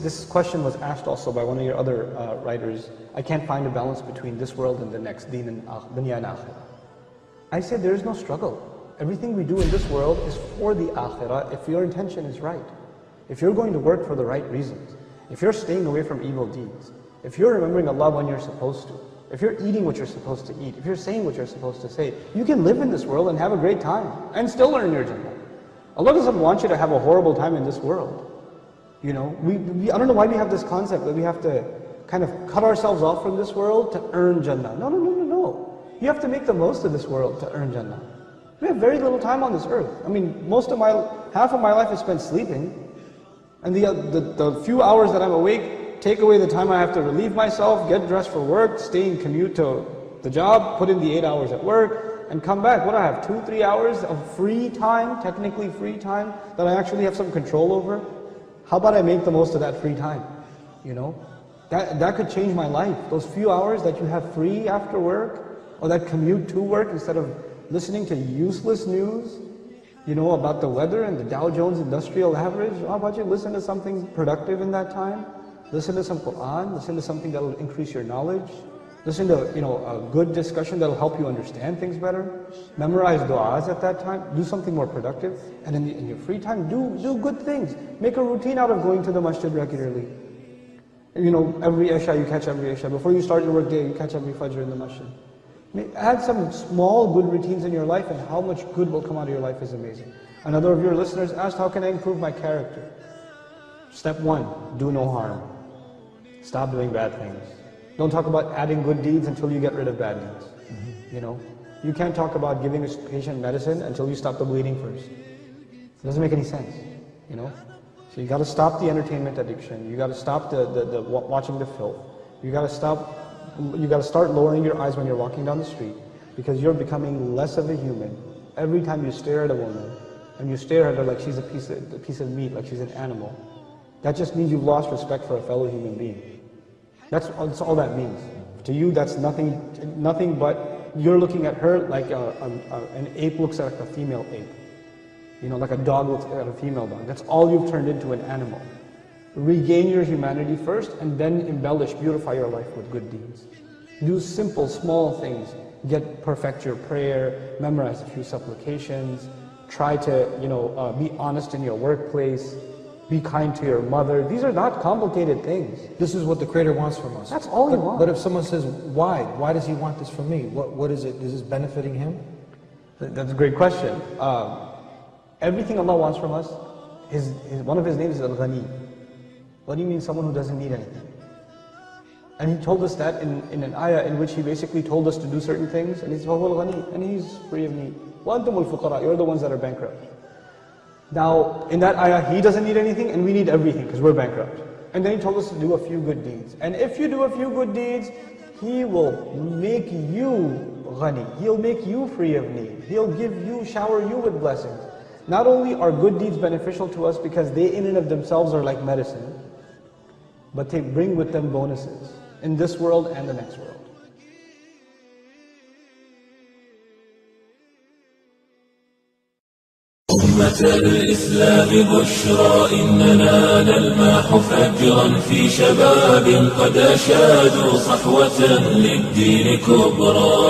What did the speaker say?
this question was asked also by one of your other writers. I can't find a balance between this world and the next, deen and dunya and akhirah. I said there is no struggle. Everything we do in this world is for the akhirah if your intention is right. If you're going to work for the right reasons, if you're staying away from evil deeds, if you're remembering Allah when you're supposed to, if you're eating what you're supposed to eat, if you're saying what you're supposed to say, you can live in this world and have a great time and still earn your Jannah. Allah doesn't want you to have a horrible time in this world. You know, I don't know why we have this concept that we have to kind of cut ourselves off from this world to earn Jannah. No, no, no, no, no. You have to make the most of this world to earn Jannah. We have very little time on this earth. I mean, half of my life is spent sleeping. And the few hours that I'm awake, take away the time I have to relieve myself, get dressed for work, stay in commute to the job, put in the 8 hours at work, and come back. What do I have, 2-3 hours of free time, technically free time, that I actually have some control over? How about I make the most of that free time? You know, that could change my life. Those few hours that you have free after work, or that commute to work instead of listening to useless news, you know, about the weather and the Dow Jones Industrial Average. How about you listen to something productive in that time? Listen to some Quran, listen to something that will increase your knowledge. Listen to, you know, a good discussion that will help you understand things better. Memorize du'as at that time. Do something more productive. And in your free time, do good things. Make a routine out of going to the masjid regularly. You know, every Isha, you catch every Isha. Before you start your work day, you catch every Fajr in the masjid. Add some small good routines in your life, and how much good will come out of your life is amazing. Another of your listeners asked, how can I improve my character? Step 1, do no harm. Stop doing bad things. Don't talk about adding good deeds until you get rid of bad deeds. You know, you can't talk about giving a patient medicine until you stop the bleeding first. It doesn't make any sense, you know. So you got to stop the entertainment addiction. You got to stop the watching the filth. You got to start lowering your eyes when you're walking down the street, because you're becoming less of a human. Every time you stare at a woman, and you stare at her like she's a piece of meat, like she's an animal, that just means you've lost respect for a fellow human being. That's all that means. To you, that's nothing but you're looking at her like an ape looks at a female ape. You know, like a dog looks at a female dog. That's all you've turned into, an animal. Regain your humanity first, and then embellish, beautify your life with good deeds. Do simple, small things. Perfect your prayer, memorize a few supplications, try to, you know, be honest in your workplace, be kind to your mother. These are not complicated things. This is what the Creator wants from us. That's all He wants. But if someone says, why? Why does He want this from me? What is it? Is this benefiting Him? That's a great question. Everything Allah wants from us, one of His names is Al-Ghani. Ghani means someone who doesn't need anything. And He told us that in an ayah in which He basically told us to do certain things, and He said, Al-Ghani, and He's free of need. وَأَنْتُمُ الْفُقَرَاء, you're the ones that are bankrupt. Now, in that ayah, He doesn't need anything, and we need everything, because we're bankrupt. And then He told us to do a few good deeds. And if you do a few good deeds, He will make you ghani. He'll make you free of need. He'll shower you with blessings. Not only are good deeds beneficial to us because they in and of themselves are like medicine, but they bring with them bonuses in this world and the next world. أمة الإسلام بشرى إننا نلمح فجرا في شباب قد أشادوا صحوة للدين كبرى.